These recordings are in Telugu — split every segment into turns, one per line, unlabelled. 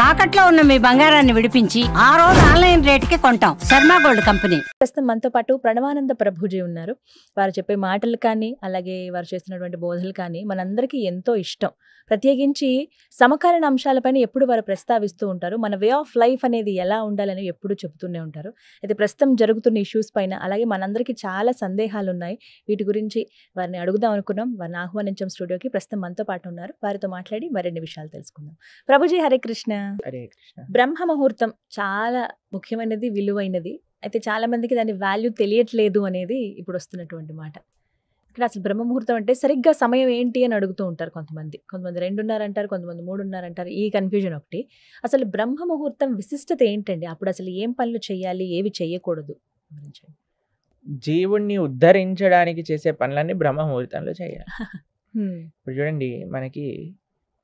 తాకట్లో ఉన్న మీ బంగారాన్ని విడిపించి ఆ రోజు ఆన్లైన్ రేటుకి కొంటాం. Sharma gold company.
ప్రస్తుతం మనతో పాటు ప్రణవానంద ప్రభుజీ ఉన్నారు. వారు చెప్పే మాటలు కానీ అలాగే వారు చేస్తున్నటువంటి బోధలు కానీ మనందరికీ ఎంతో ఇష్టం. ప్రత్యేకించి సమకాలీన అంశాలపైన ఎప్పుడు వారు ప్రస్తావిస్తూ ఉంటారు. మన వే ఆఫ్ లైఫ్ అనేది ఎలా ఉండాలని ఎప్పుడు చెబుతూనే ఉంటారు. అయితే ప్రస్తుతం జరుగుతున్న ఇష్యూస్ పైన అలాగే మనందరికీ చాలా సందేహాలు ఉన్నాయి. వీటి గురించి వారిని అడుగుదాం అనుకున్నాం. వారిని ఆహ్వానించాం స్టూడియోకి. ప్రస్తుతం మనతో పాటు ఉన్నారు. వారితో మాట్లాడి మరిన్ని విషయాలు తెలుసుకుందాం. ప్రభుజీ హరే కృష్ణ.
హరే కృష్ణ.
బ్రహ్మ ముహూర్తం చాలా ముఖ్యమైనది, విలువైనది. అయితే చాలా మందికి దాని వాల్యూ తెలియట్లేదు అనేది ఇప్పుడు వస్తున్నటువంటి మాట. ఇక్కడ అసలు బ్రహ్మ ముహూర్తం అంటే సరిగ్గా సమయం ఏంటి అని అడుగుతూ ఉంటారు కొంతమంది. 2:30 అంటారు, కొంతమంది 3:30 అంటారు. ఈ కన్ఫ్యూజన్ ఒకటి. అసలు బ్రహ్మ ముహూర్తం విశిష్టత ఏంటండి? అప్పుడు అసలు ఏం పనులు చేయాలి, ఏవి చేయకూడదు?
జీవుణ్ణి ఉద్ధరించడానికి చేసే పనులన్నీ బ్రహ్మ ముహూర్తంలో చేయాలి. ఇప్పుడు చూడండి, మనకి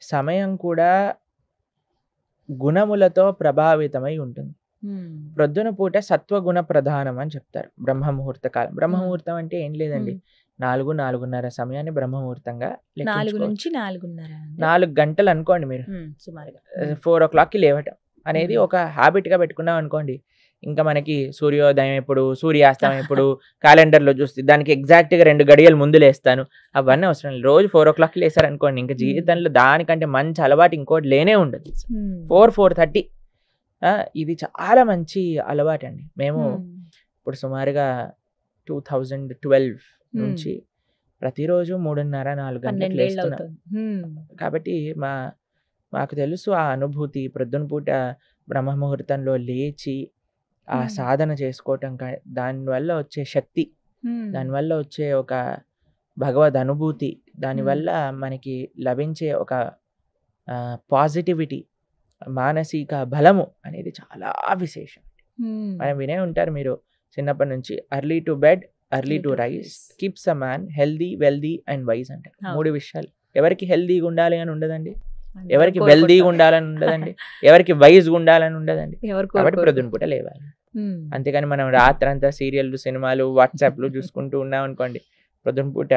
సమయం కూడా గుణములతో ప్రభావితమై ఉంటుంది. ప్రొద్దున పూట సత్వగుణ ప్రధానం అని చెప్తారు బ్రహ్మ ముహూర్త కాలం. బ్రహ్మ ముహూర్తం అంటే ఏం లేదండి, 4-4:30 సమయాన్ని బ్రహ్మ ముహూర్తంగా
4 నుంచి 4:30
4 గంటలు అనుకోండి. మీరు
సుమారుగా
4 o'clockకి లేవటం అనేది ఒక హ్యాబిట్ గా పెట్టుకున్నాం అనుకోండి. ఇంకా మనకి సూర్యోదయం ఎప్పుడు, సూర్యాస్తమయం ఎప్పుడు క్యాలెండర్లో చూస్తే దానికి ఎగ్జాక్ట్ గా 2 గడియలు ముందు లేస్తాను, అవన్నీ అవసరం లేదు. రోజు 4 o'clockకి లేసారనుకోండి, ఇంకా జీవితంలో దానికంటే మంచి అలవాటు ఇంకోటి లేనే ఉండదు. 4-4:30 ఇది చాలా మంచి అలవాటు అండి. మేము ఇప్పుడు సుమారుగా 2012 నుంచి ప్రతిరోజు 3:30-4 గంటలకు లేస్తున్నాం. కాబట్టి మాకు తెలుసు ఆ అనుభూతి. ప్రొద్దున పూట బ్రహ్మ ముహూర్తంలో లేచి ఆ సాధన చేసుకోవటం, దానివల్ల వచ్చే శక్తి, దానివల్ల వచ్చే ఒక భగవద్ అనుభూతి, దానివల్ల మనకి లభించే ఒక పాజిటివిటీ, మానసిక బలము అనేది చాలా విశేషం. మనం వినే ఉంటారు మీరు చిన్నప్పటి నుంచి, early to bed early to rice keeps a man healthy wealthy and wise అంటారు. 3 విషయాలు. ఎవరికి హెల్దీగా ఉండాలి అని ఉండదండి, ఎవరికి వెల్దీగా ఉండాలని ఉండదండి, ఎవరికి వైజ్గా ఉండాలని ఉండదండి. కాబట్టి ప్రొద్దున పూట లేవాలి. అంతేగాని మనం రాత్రంతా సీరియల్లు, సినిమాలు, వాట్సాప్లు చూసుకుంటూ ఉన్నాం అనుకోండి, ప్రొద్దున పూట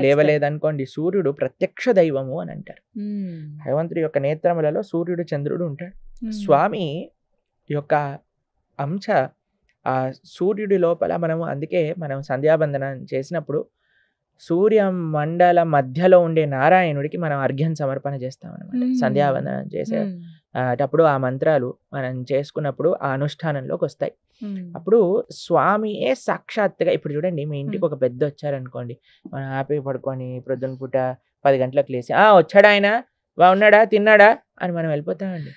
లేవలేదనుకోండి, సూర్యుడు ప్రత్యక్ష దైవము అని అంటారు. భగవంతుడి యొక్క నేత్రములలో సూర్యుడు, చంద్రుడు ఉంటాడు. స్వామి యొక్క అంశ ఆ సూర్యుడి లోపల అందుకే మనం సంధ్యాబంధనం చేసినప్పుడు సూర్య మండల మధ్యలో ఉండే నారాయణుడికి మనం అర్ఘ్యం సమర్పణ చేస్తాం అనమాట. సంధ్యాబంధనం చేసేటప్పుడు ఆ మంత్రాలు మనం చేసుకున్నప్పుడు ఆ అనుష్ఠానంలోకి వస్తాయి. అప్పుడు స్వామియే సాక్షాత్తుగా, ఇప్పుడు చూడండి, మీ ఇంటికి ఒక పెద్ద వచ్చారనుకోండి, మనం హ్యాపీ పడుకొని ప్రొద్దున పూట 10 గంటలకు లేసి వచ్చాడా ఆయన, బాగున్నాడా, తిన్నాడా అని మనం వెళ్ళిపోతామండి.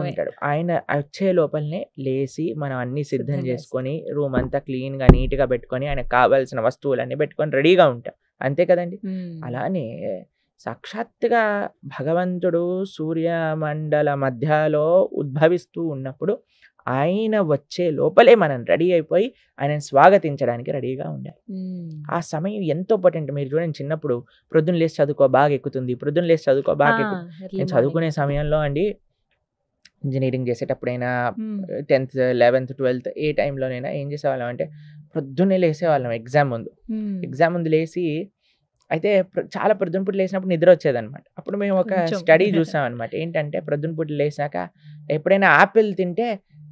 ఉంటాడు ఆయన. వచ్చే లోపలనే లేచి మనం అన్ని సిద్ధం చేసుకొని రూమ్ అంతా క్లీన్ గా నీట్ గా పెట్టుకొని ఆయనకు కావాల్సిన వస్తువులన్నీ పెట్టుకొని రెడీగా ఉంటాం. అంతే కదండి. అలానే సాక్షాత్తుగా భగవంతుడు సూర్యమండల మధ్యలో ఉద్భవిస్తూ ఉన్నప్పుడు ఆయన వచ్చే లోపలే మనం రెడీ అయిపోయి ఆయనను స్వాగతించడానికి రెడీగా ఉండాలి. ఆ సమయం ఎంతో ఇంపార్టెంట్. మీరు చూడండి, చిన్నప్పుడు ప్రొద్దున లేచి చదువుకో బాగా ఎక్కుతుంది, ప్రొద్దున లేచి చదువుకో బాగా ఎక్కుతుంది. నేను చదువుకునే సమయంలో అండి, ఇంజనీరింగ్ చేసేటప్పుడైనా 10th 11th 12th ఏ టైంలోనైనా ఏం చేసేవాళ్ళం అంటే ప్రొద్దున్నే లేసేవాళ్ళం. ఎగ్జామ్ ముందు లేచి, అయితే చాలా ప్రొద్దున పూట లేచినప్పుడు నిద్ర వచ్చేదన్నమాట. అప్పుడు మేము ఒక స్టడీ చూసాం అనమాట. ఏంటంటే ప్రొద్దున పూట లేచాక ఎప్పుడైనా ఆపిల్ తింటే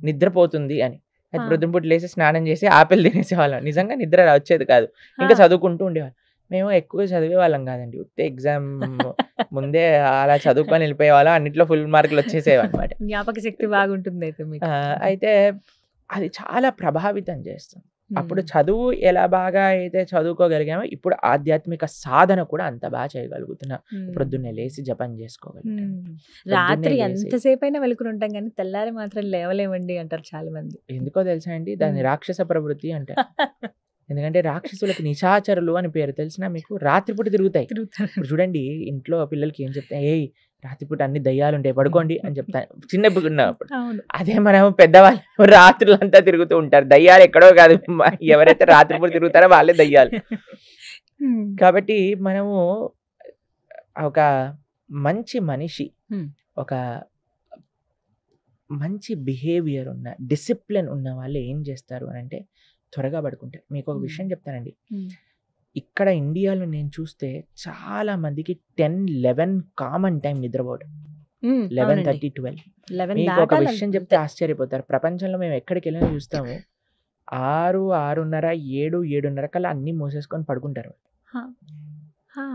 నిద్రపోతుంది అని. అయితే ప్రొద్దున పూట లేచి స్నానం చేసి ఆపిల్ తినేసేవాళ్ళం. నిజంగా నిద్ర వచ్చేది కాదు, ఇంకా చదువుకుంటూ ఉండేవాళ్ళం. మేము ఎక్కువ చదివే వాళ్ళం కాదండి, ఉత్తే ఎగ్జామ్ ముందే అలా చదువుకొని వెళ్ళిపోయేవాళ్ళం. అన్నిట్లో ఫుల్ మార్కులు వచ్చేసేవి అనమాట.
జ్ఞాపక శక్తి బాగుంటుంది.
అయితే అది చాలా ప్రభావితం చేస్తుంది. అప్పుడు చదువు ఎలా బాగా అయితే చదువుకోగలిగామో, ఇప్పుడు ఆధ్యాత్మిక సాధన కూడా అంత బాగా చేయగలుగుతున్నాం. ప్రొద్దున్నే లేచి జపం చేసుకోగలుగుతాం.
రాత్రి ఎంతసేపు అయినా వెలుకుని ఉంటాం కానీ తెల్లారి మాత్రం లేవలేమండి అంటారు చాలా మంది.
ఎందుకో తెలుసా అండి, దాన్ని రాక్షస ప్రవృత్తి అంటారు. ఎందుకంటే రాక్షసులకు నిశాచరులు అని పేరు. తెలిసినా మీకు? రాత్రిపూట తిరుగుతాయి. ఇప్పుడు చూడండి, ఇంట్లో పిల్లలకి ఏం చెప్తాయి, ఏ రాత్రిపూట అన్ని దయ్యాలు ఉంటాయి, పడుకోండి అని చెప్తాను చిన్నప్పుడు ఉన్నప్పుడు. అదే మనం పెద్దవాళ్ళు రాత్రులంతా తిరుగుతూ ఉంటారు. దయ్యాలు ఎక్కడో కాదు, ఎవరైతే రాత్రిపూట తిరుగుతారో వాళ్ళే దయ్యాలు. కాబట్టి మనము ఒక మంచి మనిషి, ఒక మంచి బిహేవియర్ ఉన్న, డిసిప్లిన్ ఉన్న వాళ్ళు ఏం చేస్తారు అని అంటే త్వరగా పడుకుంటారు. మీకు ఒక విషయం చెప్తానండి, ఇక్కడ ఇండియాలో నేను చూస్తే చాలా మందికి 10-11 కామన్ టైం నిద్రపోవడం, 11:30-12.
11
మీకు ఒక
దాటాలి
విషయం
అంతే.
చెప్తే ఆశ్చర్యపోతారు. ప్రపంచంలో మేము ఎక్కడికి వెళ్ళినా చూస్తాము 6, 6:30, 7, 7:30 కల్లా అన్ని మూసేసుకొని పడుకుంటారు.
హా. హా.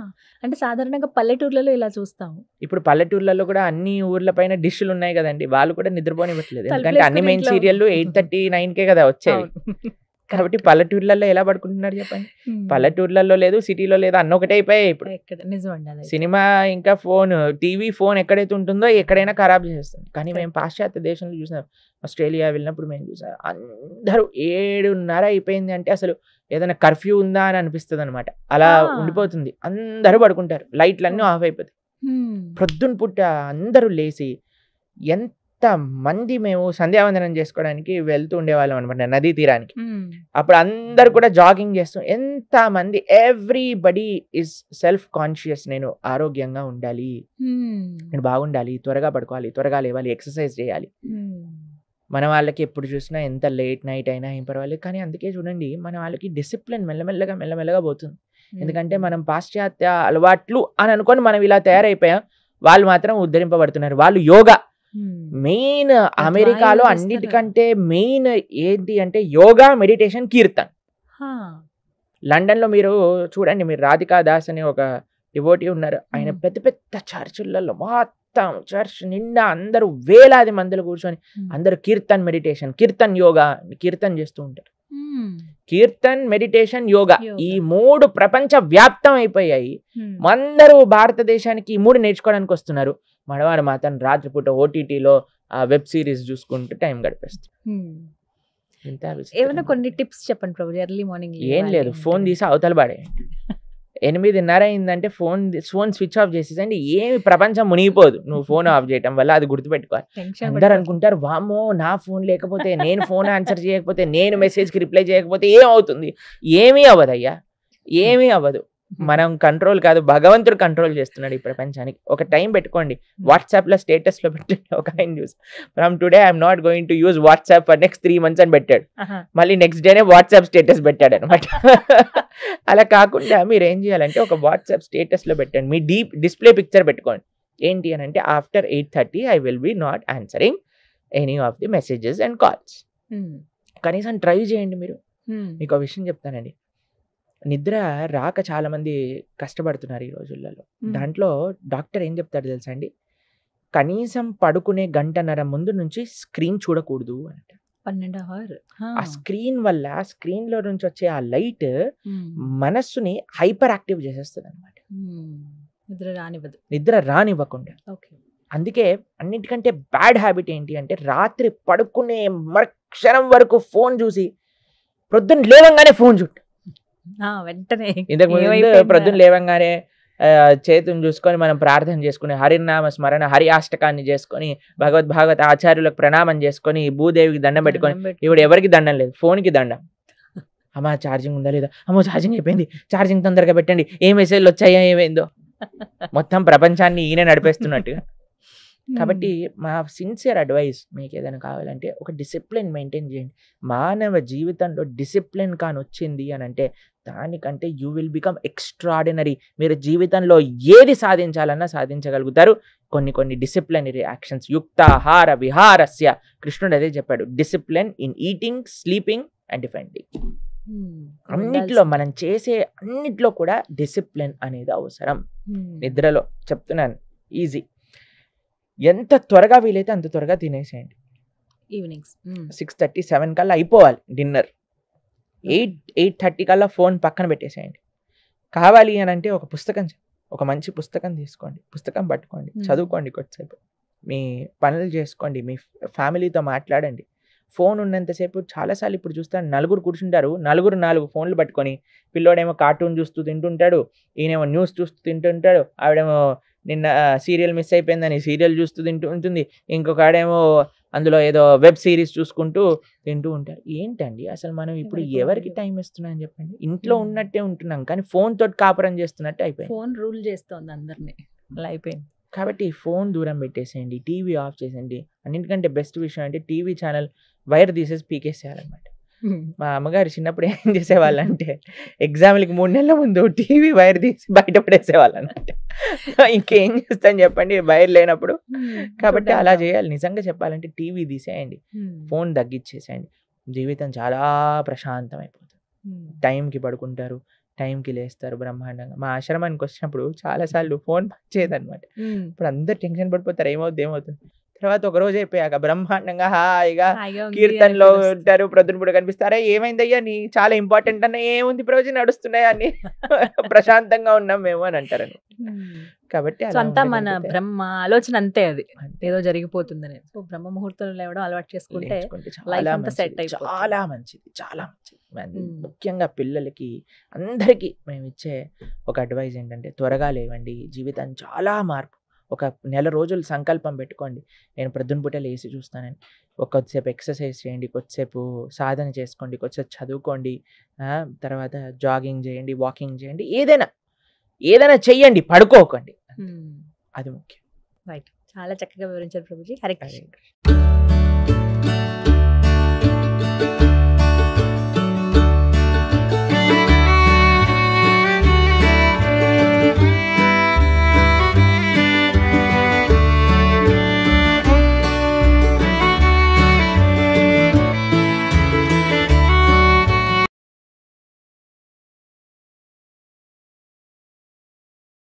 అంటే సాధారణంగా పల్లెటూర్లలో ఇలా చూస్తాము.
ఇప్పుడు పల్లెటూర్లలో కూడా అన్ని ఊర్ల పైన డిష్లు ఉన్నాయి కదండి, వాళ్ళు కూడా నిద్రపోనివ్వట్లేదు. ఎందుకంటే అన్ని
తలుపులేసుకొని
మెయిన్
ఇంట్లో
సీరియల్లు 8:30, 9కే కదా వచ్చేవి.
అవును.
కాబట్టి పల్లెటూర్లలో ఎలా పడుకుంటున్నారు చెప్పండి? పల్లెటూర్లలో లేదు, సిటీలో లేదు, అన్న ఒకటే అయిపోయాయి ఇప్పుడు.
ఎక్కడ నిజం అండి అదైతే.
సినిమా ఇంకా ఫోన్, టీవీ, ఫోన్ ఎక్కడైతే ఉంటుందో ఎక్కడైనా ఖరాబ్ చేస్తుంది. కానీ మేము పాశ్చాత్య దేశంలో చూసాం, ఆస్ట్రేలియా వెళ్ళినప్పుడు మేము చూసాం, అందరూ 7:30 అయిపోయింది అంటే అసలు ఏదైనా కర్ఫ్యూ ఉందా అని అనిపిస్తుంది అనమాట. అలా
ఆ.
ఉండిపోతుంది. అందరూ పడుకుంటారు, లైట్లన్నీ ఆఫ్ అయిపోతాయి.
హ్మ్.
ప్రొద్దున పుట్ట అందరూ లేచి ఎంత మంది మేము సంధ్యావందనం చేసుకోవడానికి వెళ్తూ ఉండేవాళ్ళం అనమాట నదీ తీరానికి.
హ్మ్.
అప్పుడు అందరు కూడా జాగింగ్ చేస్తూ, ఎంత మంది, ఎవ్రీబడి ఈజ్ సెల్ఫ్ కాన్షియస్. నేను ఆరోగ్యంగా ఉండాలి,
హ్మ్.
నేను బాగుండాలి, త్వరగా పడుకోవాలి, త్వరగా లేవాలి, ఎక్సర్సైజ్ చేయాలి.
హ్మ్.
మన వాళ్ళకి ఎప్పుడు చూసినా ఎంత లేట్ నైట్ అయినా ఏం పర్వాలేదు, కానీ అందుకే చూడండి మన వాళ్ళకి డిసిప్లిన్ మెల్లమెల్లగా పోతుంది. ఎందుకంటే మనం పాశ్చాత్య అలవాట్లు అని అనుకొని మనం ఇలా తయారైపోయాం. వాళ్ళు మాత్రం ఉద్ధరింపబడుతున్నారు. వాళ్ళు యోగా
హ్మ్.
మెయిన్,
అద్వైతం
అమెరికాలో
చేస్తారు.
అన్నిటికంటే మెయిన్ ఏంటి అంటే యోగా, మెడిటేషన్, కీర్తన్.
హా.
లండన్లో మీరు చూడండి, మీరు రాధికా దాస్ అనే ఒక డివోటీ ఉన్నారు. ఆయన పెద్ద పెద్ద చర్చిలలో మొత్తం చర్చ్ నిండా అందరూ వేలాది మందులు కూర్చొని అందరూ కీర్తన్ మెడిటేషన్, కీర్తన్ యోగా, కీర్తన్ చేస్తూ ఉంటారు.
హ్మ్.
కీర్తన్, మెడిటేషన్, యోగా,
యోగా.
ఈ 3 ప్రపంచ వ్యాప్తం అయిపోయాయి.
హ్మ్.
అందరూ భారతదేశానికి ఈ 3 నేర్చుకోవడానికి వస్తున్నారు. మనవారు మాత్రం రాత్రిపూట ఓటీటీలో వెబ్ సిరీస్ చూసుకుంటూ టైం గడిపేస్తారు.
హ్మ్.
ఇంత
ఏమైనా కొన్ని టిప్స్ చెప్పండి ప్రభు, ఎర్లీ మార్నింగ్
ఏం లేదు, ఫోన్ తీసి అవతల పడేయండి. 8:30 అయిందంటే ఫోన్ స్విచ్ ఆఫ్ చేసేసండి. ఏమి ప్రపంచం మునిగిపోదు నువ్వు ఫోన్ ఆఫ్ చేయటం వల్ల, అది గుర్తుపెట్టుకోవాలి.
టెన్షన్
అందరు అనుకుంటారు, వామ్మో నా ఫోన్ లేకపోతే, నేను ఫోన్ ఆన్సర్ చేయకపోతే, నేను మెసేజ్కి రిప్లై చేయకపోతే ఏమవుతుంది? ఏమీ అవ్వదయ్యా, ఏమీ అవ్వదు. మనం కంట్రోల్ కాదు, భగవంతుడు కంట్రోల్ చేస్తున్నాడు ఈ ప్రపంచానికి. ఒక టైం పెట్టుకోండి, వాట్సాప్లో స్టేటస్లో పెట్టండి. ఒక ఆయన చూసి, from today I'm not going to use WhatsApp for next 3 months అని పెట్టాడు. మళ్ళీ నెక్స్ట్ డేనే వాట్సాప్ స్టేటస్ పెట్టాడు అనమాట. అలా కాకుండా మీరు ఏం చేయాలంటే ఒక వాట్సాప్ స్టేటస్లో పెట్టండి, మీ డిస్ప్లే పిక్చర్ పెట్టుకోండి. ఏంటి అని అంటే, after 8:30 I will be not answering any of the messages and calls. కనీసం ట్రై చేయండి మీరు. మీకు ఒక విషయం చెప్తానండి, నిద్ర రాక చాలా మంది కష్టపడుతున్నారు ఈ రోజులలో. దాంట్లో డాక్టర్ ఏం చెప్తాడు తెలుసా అండి, కనీసం పడుకునే 1.5 గంట ముందు నుంచి స్క్రీన్ చూడకూడదు అంట.
12 hours.
ఆ స్క్రీన్ వల్ల, స్క్రీన్ లో నుంచి వచ్చే ఆ లైట్ మనస్సుని హైపర్ యాక్టివ్ చేసేస్తుంది అనమాట, నిద్ర రానివ్వకుండా. అందుకే అన్నిటికంటే బ్యాడ్ హ్యాబిట్ ఏంటి అంటే, రాత్రి పడుకునే మరుక్షణం వరకు ఫోన్ చూసి ప్రొద్దున లేవంగానే ఫోన్ చూడు.
వెంటనే
ఇంతకు ముందు ప్రొద్దున లేవంగానే చేతుని చూసుకొని మనం ప్రార్థన చేసుకుని, హరినామ స్మరణ, హరి అష్టకాన్ని చేసుకొని, భాగవత ఆచార్యులకు ప్రణామం చేసుకొని, భూదేవికి దండం పెట్టుకొని, ఇప్పుడు ఎవరికి దండం లేదు, ఫోన్కి దండం. అమ్మా ఛార్జింగ్ ఉందా లేదా, అమ్మో ఛార్జింగ్ అయిపోయింది, ఛార్జింగ్ తొందరగా పెట్టండి, ఏ మెసేజ్లు వచ్చాయో ఏమైందో. మొత్తం ప్రపంచాన్ని ఈయన నడిపేస్తున్నట్టుగా. కాబట్టి మా సిన్సియర్ అడ్వైస్, మీకు ఏదైనా కావాలంటే ఒక డిసిప్లిన్ మెయింటైన్ చేయండి. మానవ జీవితంలో డిసిప్లిన్ కాని వచ్చింది అని అంటే, దానికంటే యూ విల్ బికమ్ ఎక్స్ట్రాడినరీ. మీరు జీవితంలో ఏది సాధించాలన్నా సాధించగలుగుతారు. కొన్ని డిసిప్లినరీ యాక్షన్స్, యుక్తాహార విహారస్య, కృష్ణుడు అదే చెప్పాడు, discipline in eating, sleeping and defending. అన్నిట్లో మనం చేసే అన్నిట్లో కూడా డిసిప్లిన్ అనేది అవసరం. నిద్రలో చెప్తున్నాను, ఈజీ. ఎంత త్వరగా వీలైతే అంత త్వరగా తినేసేయండి.
ఈవినింగ్స్
6:30, 7 కల్లా అయిపోవాలి డిన్నర్. 8:30 కల్లా ఫోన్ పక్కన పెట్టేసేయండి. కావాలి అని అంటే ఒక మంచి పుస్తకం తీసుకోండి, పుస్తకం పట్టుకోండి, చదువుకోండి కొద్దిసేపు, మీ పనులు చేసుకోండి, మీ ఫ్యామిలీతో మాట్లాడండి. ఫోన్ ఉన్నంతసేపు చాలాసార్లు ఇప్పుడు చూస్తాను, నలుగురు కూర్చుంటారు, 4 ఫోన్లు పట్టుకొని, పిల్లోడేమో కార్టూన్ చూస్తూ తింటుంటాడు, ఈయనేమో న్యూస్ చూస్తూ తింటుంటాడు, ఆవిడేమో నిన్న సీరియల్ మిస్ అయిపోయిందని సీరియల్ చూస్తూ తింటూ ఉంటుంది, ఇంకొక ఆడేమో అందులో ఏదో వెబ్ సిరీస్ చూసుకుంటూ తింటూ ఉంటారు. ఏంటండి అసలు మనం ఇప్పుడు ఎవరికి టైం ఇస్తున్నాం చెప్పండి? ఇంట్లో ఉన్నట్టే ఉంటున్నాం, కానీ ఫోన్ తోటి కాపురం చేస్తున్నట్టు అయిపోయింది.
ఫోన్ రూల్ చేస్తోంది అందరినీ, అలా అయిపోయింది.
కాబట్టి ఫోన్ దూరం పెట్టేసేయండి, టీవీ ఆఫ్ చేసేయండి. అన్నింటికంటే బెస్ట్ విషయం అంటే టీవీ ఛానల్ వైర్ తీసేసి పీకేసేయాలన్నమాట. మా అమ్మగారు చిన్నప్పుడు ఏం చేసేవాళ్ళంటే ఎగ్జామ్లకి 3 నెలల ముందు టీవీ వైర్ తీసి బయట పడేసేవాళ్ళన్నమాట. ఇంకేం చేస్తాను చెప్పండి వైర్ లేనప్పుడు. కాబట్టి అలా చేయాలి. నిజంగా చెప్పాలంటే టీవీ తీసేయండి, ఫోన్ తగ్గించేసేయండి, జీవితం చాలా ప్రశాంతం అయిపోతుంది. టైంకి పడుకుంటారు, టైంకి లేస్తారు బ్రహ్మాండంగా. మా ఆశ్రమానికి వచ్చినప్పుడు చాలాసార్లు ఫోన్ పనిచేయదనమాట. ఇప్పుడు అందరు టెన్షన్ పడిపోతారు, ఏమవుతుంది. తర్వాత ఒక రోజు అయిపోయాక బ్రహ్మాండంగా హాయిగా కీర్తనలో ఉంటారు, ప్రొద్దున కనిపిస్తారా, ఏమైందయ్యా నీ చాలా ఇంపార్టెంట్ అన్న, ఏముంది రోజు నడుస్తున్నాయి అని ప్రశాంతంగా ఉన్నాం మేము అని అంటారు. కాబట్టి
అంతా మన బ్రహ్మ ఆలోచన అంతే, అది ఏదో జరిగిపోతుందని. సో బ్రహ్మ ముహూర్తంలో లేవడం అలవాటు చేసుకుంటే లైఫ్ అంతా సెట్ అయిపోతుంది.
చాలా మంచిది, చాలా మంచిది. ముఖ్యంగా పిల్లలకి అందరికీ మేము ఇచ్చే ఒక అడ్వైజ్ ఏంటంటే త్వరగా లేవండి, జీవితం చాలా మార్పు. ఒక నెల రోజులు సంకల్పం పెట్టుకోండి, నేను ప్రొద్దున పూట లేచి చూస్తానని. కొద్దిసేపు ఎక్సర్సైజ్ చేయండి, కొద్దిసేపు సాధన చేసుకోండి, కొద్దిసేపు చదువుకోండి, తర్వాత జాగింగ్ చేయండి, వాకింగ్ చేయండి, ఏదైనా చెయ్యండి, పడుకోకండి. అది ముఖ్యం.
రైట్, చాలా చక్కగా వివరించారు ప్రభుజీ. హరే కృష్ణ.